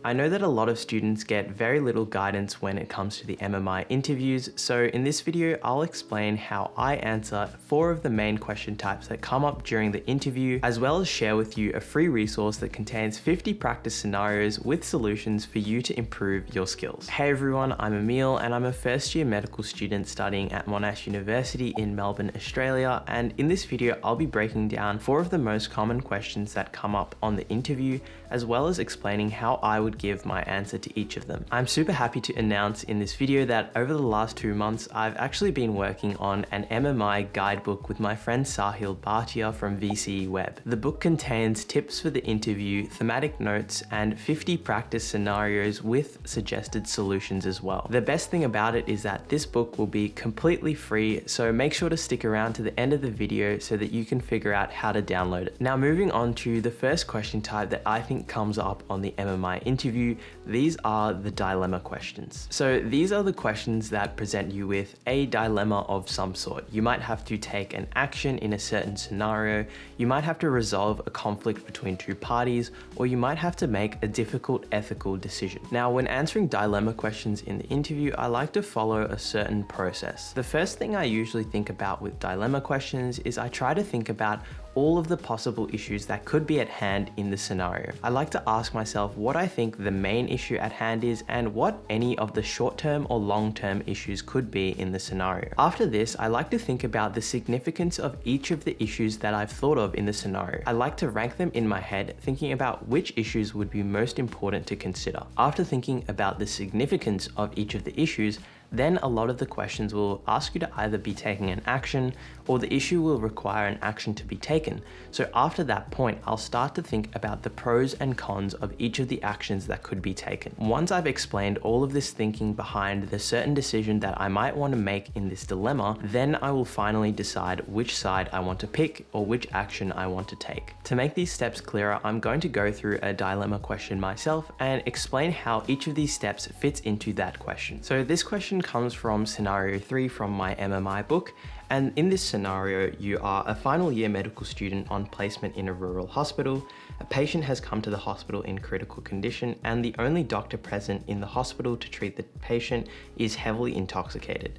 I know that a lot of students get very little guidance when it comes to the MMI interviews, so in this video I'll explain how I answer 4 of the main question types that come up during the interview, as well as share with you a free resource that contains 50 practice scenarios with solutions for you to improve your skills. Hey everyone, I'm Emil and I'm a first year medical student studying at Monash University in Melbourne, Australia, and in this video I'll be breaking down 4 of the most common questions that come up on the interview, as well as explaining how I would give my answer to each of them. I'm super happy to announce in this video that over the last 2 months, I've actually been working on an MMI guidebook with my friend Sahil Bhatia from VCEWeb. The book contains tips for the interview, thematic notes, and 50 practice scenarios with suggested solutions as well. The best thing about it is that this book will be completely free, so make sure to stick around to the end of the video so that you can figure out how to download it. Now moving on to the first question type that I think comes up on the MMI interview, these are the dilemma questions. So these are the questions that present you with a dilemma of some sort. You might have to take an action in a certain scenario, you might have to resolve a conflict between 2 parties, or you might have to make a difficult ethical decision. Now, when answering dilemma questions in the interview, I like to follow a certain process. The first thing I usually think about with dilemma questions is I try to think about all of the possible issues that could be at hand in the scenario. I like to ask myself what I think the main issue at hand is and what any of the short-term or long-term issues could be in the scenario. After this, I like to think about the significance of each of the issues that I've thought of in the scenario. I like to rank them in my head, thinking about which issues would be most important to consider. After thinking about the significance of each of the issues, then a lot of the questions will ask you to either be taking an action or the issue will require an action to be taken. So after that point, I'll start to think about the pros and cons of each of the actions that could be taken. Once I've explained all of this thinking behind the certain decision that I might want to make in this dilemma, then I will finally decide which side I want to pick or which action I want to take. To make these steps clearer, I'm going to go through a dilemma question myself and explain how each of these steps fits into that question. So this question comes from scenario 3 from my MMI book, and in this scenario you are a final year medical student on placement in a rural hospital. A patient has come to the hospital in critical condition and the only doctor present in the hospital to treat the patient is heavily intoxicated.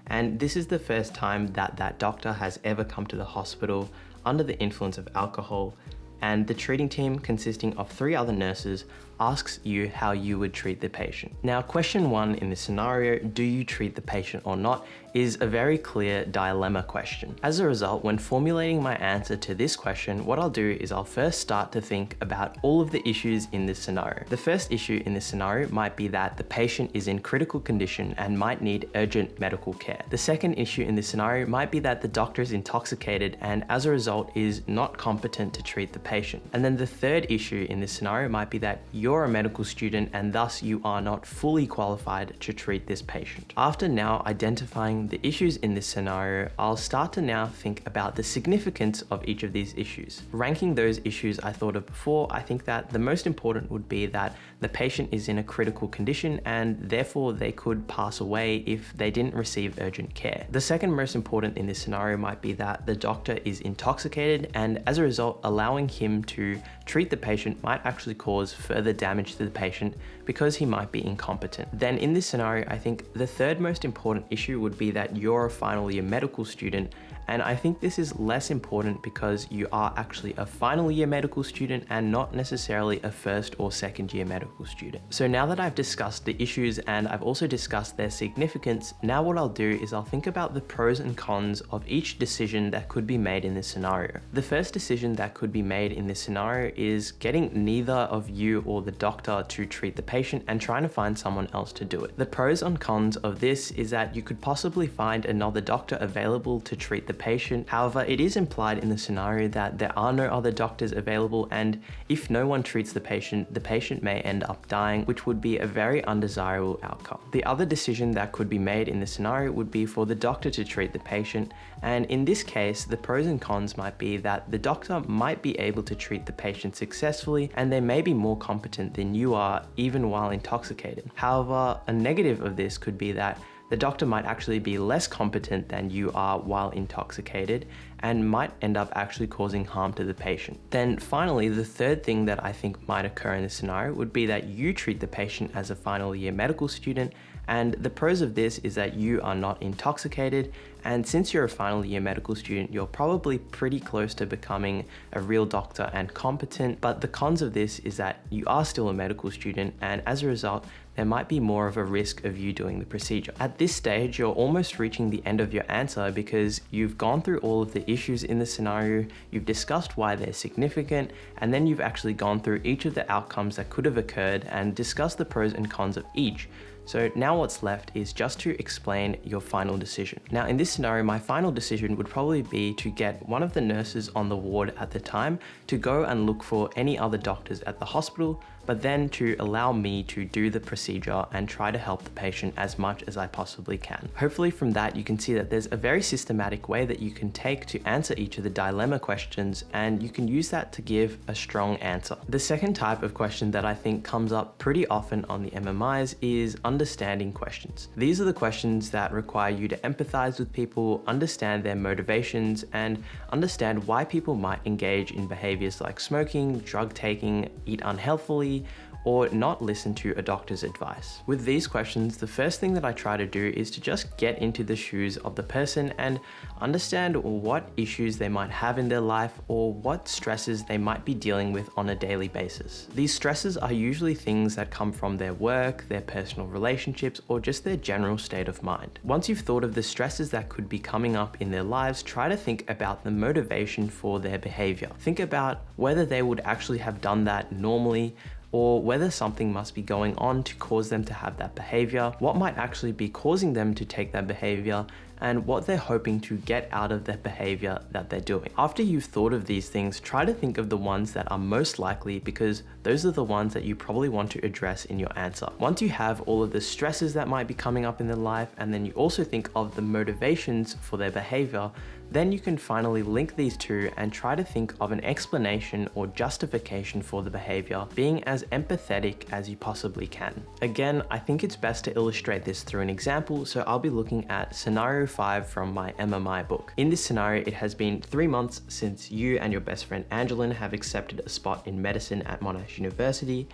And this is the first time that that doctor has ever come to the hospital under the influence of alcohol, and the treating team, consisting of 3 other nurses, asks you how you would treat the patient. Now, question 1 in this scenario, do you treat the patient or not, is a very clear dilemma question. As a result, when formulating my answer to this question, what I'll do is I'll first start to think about all of the issues in this scenario. The first issue in this scenario might be that the patient is in critical condition and might need urgent medical care. The second issue in this scenario might be that the doctor is intoxicated and as a result is not competent to treat the patient. And then the third issue in this scenario might be that you're a medical student and thus you are not fully qualified to treat this patient. After now identifying the issues in this scenario, I'll start to now think about the significance of each of these issues. Ranking those issues I thought of before, I think that the most important would be that the patient is in a critical condition and therefore they could pass away if they didn't receive urgent care. The second most important in this scenario might be that the doctor is intoxicated and as a result allowing him to treat the patient might actually cause further damage to the patient because he might be incompetent. Then in this scenario, I think the third most important issue would be that you're a final year medical student, and I think this is less important because you are actually a final year medical student and not necessarily a first or second year medical student. So now that I've discussed the issues and I've also discussed their significance, now what I'll do is I'll think about the pros and cons of each decision that could be made in this scenario. The first decision that could be made in this scenario is getting neither of you or the doctor to treat the patient and trying to find someone else to do it. The pros and cons of this is that you could possibly find another doctor available to treat the patient. However, it is implied in the scenario that there are no other doctors available, and if no one treats the patient may end up dying, which would be a very undesirable outcome. The other decision that could be made in the scenario would be for the doctor to treat the patient, and in this case, the pros and cons might be that the doctor might be able to treat the patient successfully and they may be more competent than you are even while intoxicated. However, a negative of this could be that the doctor might actually be less competent than you are while intoxicated, and might end up actually causing harm to the patient. Then finally, the third thing that I think might occur in this scenario would be that you treat the patient as a final year medical student, and the pros of this is that you are not intoxicated, and since you're a final year medical student, you're probably pretty close to becoming a real doctor and competent. But the cons of this is that you are still a medical student, and as a result, there might be more of a risk of you doing the procedure. At this stage, you're almost reaching the end of your answer because you've gone through all of the issues in the scenario, you've discussed why they're significant, and then you've actually gone through each of the outcomes that could have occurred and discussed the pros and cons of each. So now what's left is just to explain your final decision. Now in this scenario, my final decision would probably be to get one of the nurses on the ward at the time to go and look for any other doctors at the hospital, but then to allow me to do the procedure and try to help the patient as much as I possibly can. Hopefully from that, you can see that there's a very systematic way that you can take to answer each of the dilemma questions, and you can use that to give a strong answer. The second type of question that I think comes up pretty often on the MMIs is understanding questions. These are the questions that require you to empathize with people, understand their motivations, and understand why people might engage in behaviors like smoking, drug taking, eat unhealthily, or not listen to a doctor's advice. With these questions, the first thing that I try to do is to just get into the shoes of the person and understand what issues they might have in their life or what stresses they might be dealing with on a daily basis. These stresses are usually things that come from their work, their personal relationships, or just their general state of mind. Once you've thought of the stresses that could be coming up in their lives, try to think about the motivation for their behavior. Think about whether they would actually have done that normally, or whether something must be going on to cause them to have that behavior, what might actually be causing them to take that behavior, and what they're hoping to get out of that behavior that they're doing. After you've thought of these things, try to think of the ones that are most likely, because those are the ones that you probably want to address in your answer. Once you have all of the stresses that might be coming up in their life, and then you also think of the motivations for their behavior, then you can finally link these two and try to think of an explanation or justification for the behavior, being as empathetic as you possibly can. Again, I think it's best to illustrate this through an example, so I'll be looking at scenario 5 from my MMI book. In this scenario, it has been 3 months since you and your best friend Angeline have accepted a spot in medicine at Monash University.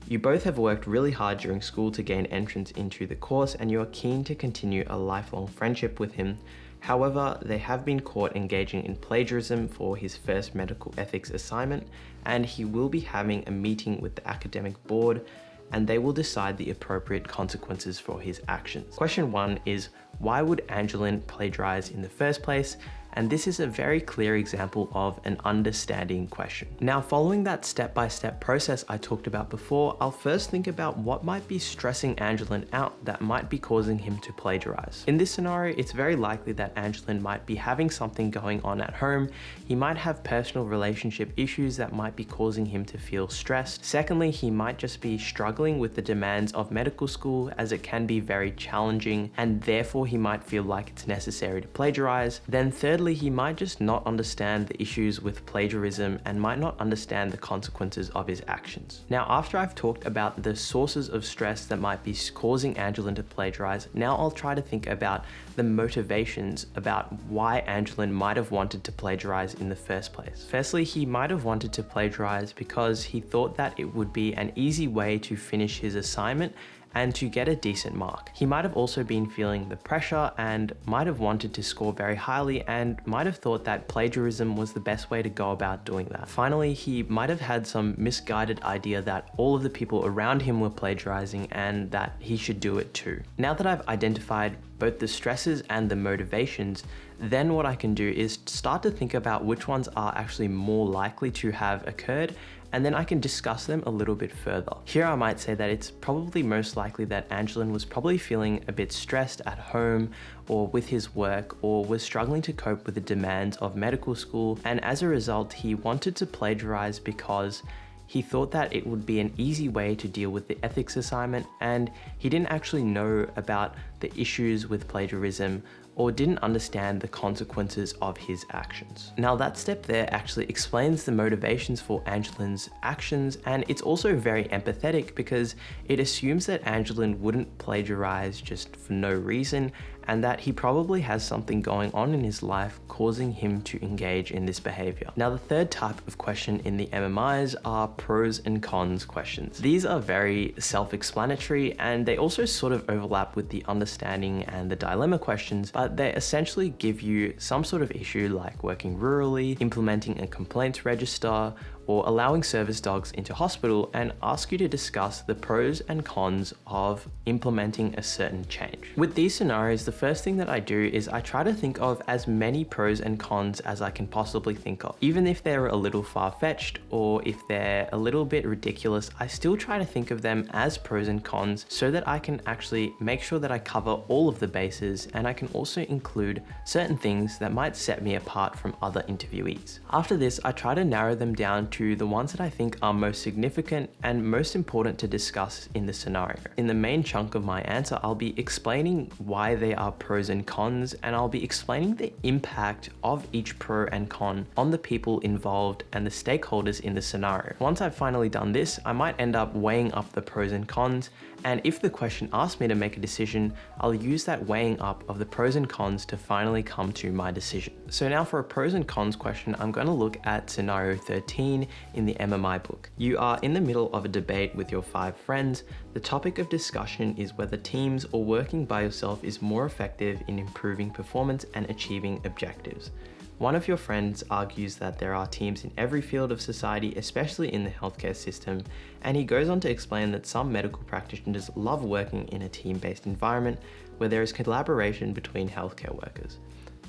You both have worked really hard during school to gain entrance into the course, and you are keen to continue a lifelong friendship with him. However, they have been caught engaging in plagiarism for his first medical ethics assignment, and he will be having a meeting with the academic board, and they will decide the appropriate consequences for his actions. Question 1 is, why would Angeline plagiarize in the first place? And this is a very clear example of an understanding question. Now, following that step-by-step process I talked about before, I'll first think about what might be stressing Angeline out that might be causing him to plagiarize. In this scenario, it's very likely that Angeline might be having something going on at home. He might have personal relationship issues that might be causing him to feel stressed. Secondly, he might just be struggling with the demands of medical school, as it can be very challenging, and therefore he might feel like it's necessary to plagiarize. Then thirdly, he might just not understand the issues with plagiarism and might not understand the consequences of his actions. Now, after I've talked about the sources of stress that might be causing Angeline to plagiarize, now I'll try to think about the motivations about why Angeline might have wanted to plagiarize in the first place. Firstly, he might have wanted to plagiarize because he thought that it would be an easy way to finish his assignment and to get a decent mark. He might have also been feeling the pressure and might have wanted to score very highly and might have thought that plagiarism was the best way to go about doing that. Finally, he might have had some misguided idea that all of the people around him were plagiarizing and that he should do it too. Now that I've identified both the stresses and the motivations, then what I can do is start to think about which ones are actually more likely to have occurred, and then I can discuss them a little bit further. Here I might say that it's probably most likely that Angeline was probably feeling a bit stressed at home or with his work, or was struggling to cope with the demands of medical school, and as a result he wanted to plagiarize because he thought that it would be an easy way to deal with the ethics assignment, and he didn't actually know about the issues with plagiarism or didn't understand the consequences of his actions. Now that step there actually explains the motivations for Angeline's actions, and it's also very empathetic because it assumes that Angeline wouldn't plagiarize just for no reason, and that he probably has something going on in his life causing him to engage in this behavior. Now, the third type of question in the MMIs are pros and cons questions. These are very self-explanatory, and they also sort of overlap with the understanding and the dilemma questions, but they essentially give you some sort of issue like working rurally, implementing a complaints register, or allowing service dogs into hospital, and ask you to discuss the pros and cons of implementing a certain change. With these scenarios, the first thing that I do is I try to think of as many pros and cons as I can possibly think of. Even if they're a little far-fetched or if they're a little bit ridiculous, I still try to think of them as pros and cons so that I can actually make sure that I cover all of the bases, and I can also include certain things that might set me apart from other interviewees. After this, I try to narrow them down to the ones that I think are most significant and most important to discuss in the scenario. In the main chunk of my answer, I'll be explaining why they are pros and cons, and I'll be explaining the impact of each pro and con on the people involved and the stakeholders in the scenario. Once I've finally done this, I might end up weighing up the pros and cons, and if the question asks me to make a decision, I'll use that weighing up of the pros and cons to finally come to my decision. So now for a pros and cons question, I'm going to look at scenario 13 in the MMI book. You are in the middle of a debate with your 5 friends. The topic of discussion is whether teams or working by yourself is more effective in improving performance and achieving objectives. One of your friends argues that there are teams in every field of society, especially in the healthcare system, and he goes on to explain that some medical practitioners love working in a team-based environment where there is collaboration between healthcare workers.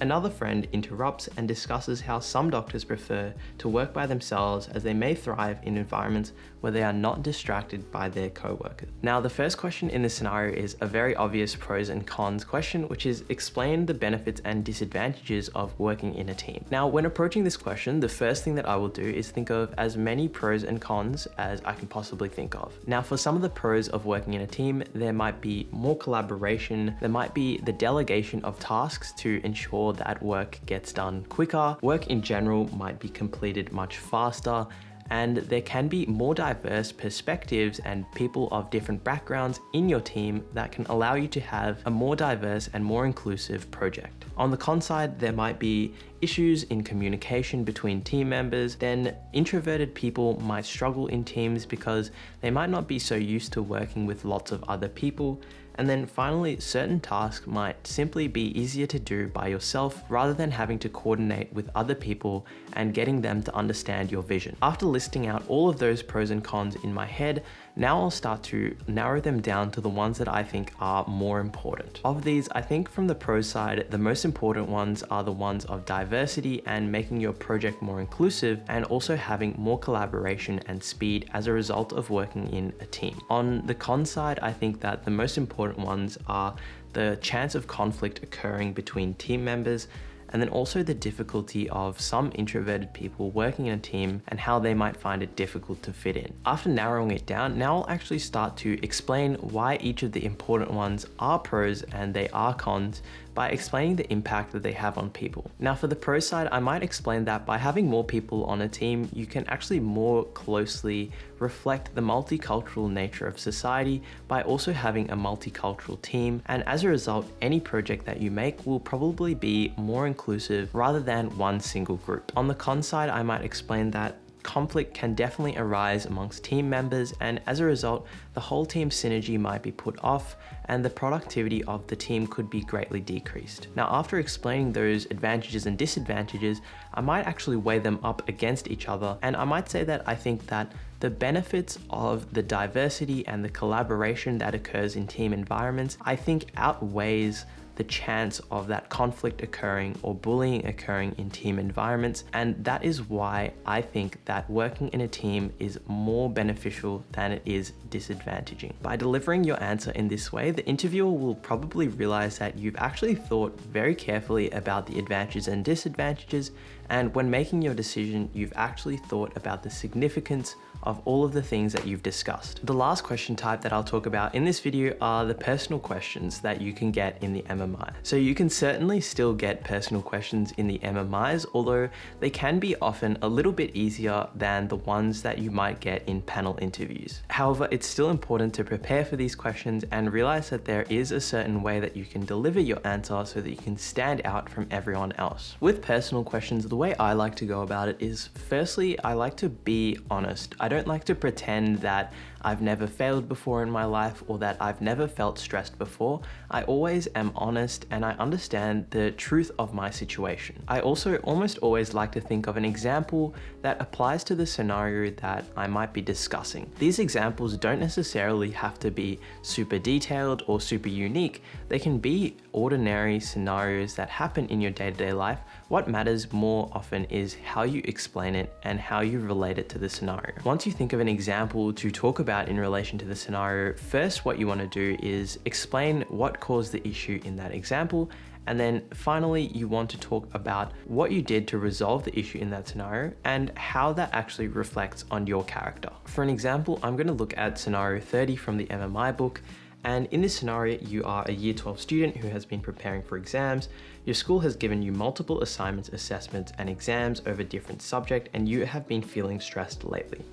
Another friend interrupts and discusses how some doctors prefer to work by themselves as they may thrive in environments where they are not distracted by their co-workers. Now, the first question in this scenario is a very obvious pros and cons question, which is explain the benefits and disadvantages of working in a team. Now, when approaching this question, the first thing that I will do is think of as many pros and cons as I can possibly think of. Now, for some of the pros of working in a team, there might be more collaboration, there might be the delegation of tasks to ensure that work gets done quicker, work in general might be completed much faster, and there can be more diverse perspectives and people of different backgrounds in your team that can allow you to have a more diverse and more inclusive project. On the con side, there might be issues in communication between team members. Then introverted people might struggle in teams because they might not be so used to working with lots of other people. And then finally, certain tasks might simply be easier to do by yourself rather than having to coordinate with other people and getting them to understand your vision. After listing out all of those pros and cons in my head, now I'll start to narrow them down to the ones that I think are more important. Of these, I think from the pro side, the most important ones are the ones of diversity and making your project more inclusive, and also having more collaboration and speed as a result of working in a team. On the con side, I think that the most important ones are the chance of conflict occurring between team members, and then also the difficulty of some introverted people working in a team and how they might find it difficult to fit in. After narrowing it down, now I'll actually start to explain why each of the important ones are pros and they are cons by explaining the impact that they have on people. Now, for the pro side, I might explain that by having more people on a team, you can actually more closely reflect the multicultural nature of society by also having a multicultural team. And as a result, any project that you make will probably be more inclusive rather than one single group. On the con side, I might explain that conflict can definitely arise amongst team members, and as a result, the whole team synergy might be put off and the productivity of the team could be greatly decreased. Now, after explaining those advantages and disadvantages, I might actually weigh them up against each other, and I might say that I think that the benefits of the diversity and the collaboration that occurs in team environments, I think outweighs the chance of that conflict occurring or bullying occurring in team environments. And that is why I think that working in a team is more beneficial than it is disadvantaging. By delivering your answer in this way, the interviewer will probably realize that you've actually thought very carefully about the advantages and disadvantages, And when making your decision, you've actually thought about the significance of all of the things that you've discussed. The last question type that I'll talk about in this video are the personal questions that you can get in the MMI. So you can certainly still get personal questions in the MMIs, although they can be often a little bit easier than the ones that you might get in panel interviews. However, it's still important to prepare for these questions and realize that there is a certain way that you can deliver your answer so that you can stand out from everyone else. With personal questions, the way I like to go about it is, firstly, I like to be honest. I don't like to pretend that I've never failed before in my life or that I've never felt stressed before. I always am honest and I understand the truth of my situation. I also almost always like to think of an example that applies to the scenario that I might be discussing. These examples don't necessarily have to be super detailed or super unique. They can be ordinary scenarios that happen in your day-to-day life. What matters more often is how you explain it and how you relate it to the scenario. Once you think of an example to talk about in relation to the scenario, first what you want to do is explain what caused the issue in that example, and then finally you want to talk about what you did to resolve the issue in that scenario and how that actually reflects on your character. For an example, I'm going to look at scenario 30 from the MMI book. And in this scenario, you are a year 12 student who has been preparing for exams. Your school has given you multiple assignments, assessments, and exams over different subjects, and you have been feeling stressed lately.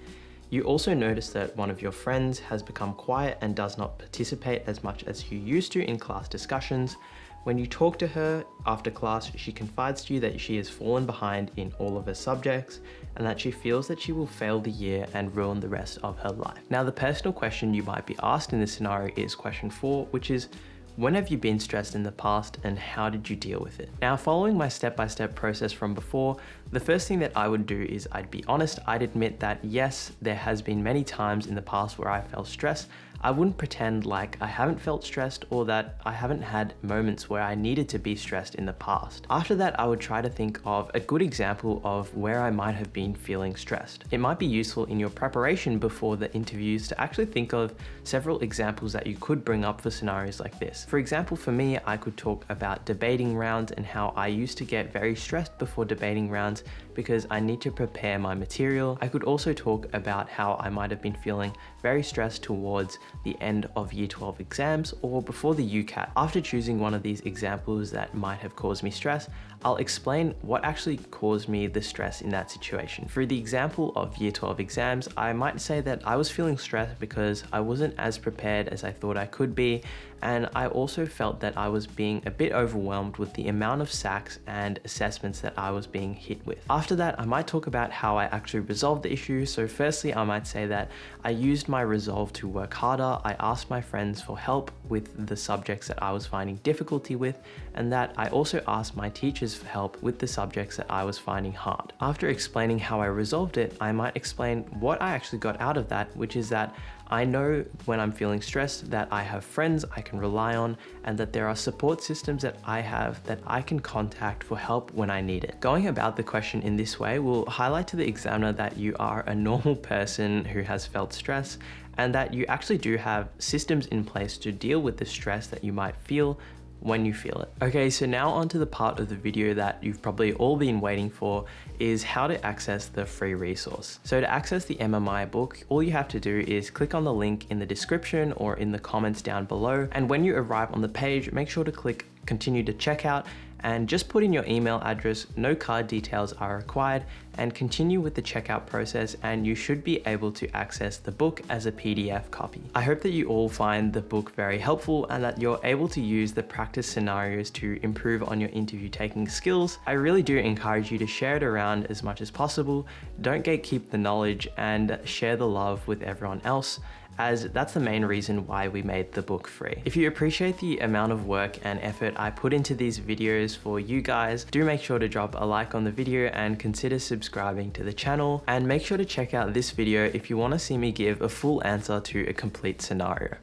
You also notice that one of your friends has become quiet and does not participate as much as you used to in class discussions. When you talk to her after class, she confides to you that she has fallen behind in all of her subjects and that she feels that she will fail the year and ruin the rest of her life. Now, the personal question you might be asked in this scenario is question 4, which is, when have you been stressed in the past and how did you deal with it? Now, following my step-by-step process from before, the first thing that I would do is I'd be honest. I'd admit that yes, there has been many times in the past where I felt stressed. I wouldn't pretend like I haven't felt stressed or that I haven't had moments where I needed to be stressed in the past. After that, I would try to think of a good example of where I might have been feeling stressed. It might be useful in your preparation before the interviews to actually think of several examples that you could bring up for scenarios like this. For example, for me, I could talk about debating rounds and how I used to get very stressed before debating rounds because I need to prepare my material. I could also talk about how I might have been feeling very stressed towards the end of year 12 exams or before the UCAT. After choosing one of these examples that might have caused me stress, I'll explain what actually caused me the stress in that situation. For the example of year 12 exams, I might say that I was feeling stressed because I wasn't as prepared as I thought I could be, and I also felt that I was being a bit overwhelmed with the amount of SACs and assessments that I was being hit with. After that, I might talk about how I actually resolved the issue. So firstly, I might say that I used my resolve to work harder. I asked my friends for help with the subjects that I was finding difficulty with, and that I also asked my teachers for help with the subjects that I was finding hard. After explaining how I resolved it, I might explain what I actually got out of that, which is that I know when I'm feeling stressed that I have friends I can rely on and that there are support systems that I have that I can contact for help when I need it. Going about the question in this way will highlight to the examiner that you are a normal person who has felt stress and that you actually do have systems in place to deal with the stress that you might feel when you feel it. Okay, so now onto the part of the video that you've probably all been waiting for, is how to access the free resource. So to access the MMI book, all you have to do is click on the link in the description or in the comments down below. And when you arrive on the page, make sure to click continue to checkout and just put in your email address. No card details are required, and continue with the checkout process and you should be able to access the book as a PDF copy. I hope that you all find the book very helpful and that you're able to use the practice scenarios to improve on your interview taking skills. I really do encourage you to share it around as much as possible. Don't gatekeep the knowledge and share the love with everyone else, as that's the main reason why we made the book free. If you appreciate the amount of work and effort I put into these videos for you guys, do make sure to drop a like on the video and consider subscribing to the channel, and make sure to check out this video if you want to see me give a full answer to a complete scenario.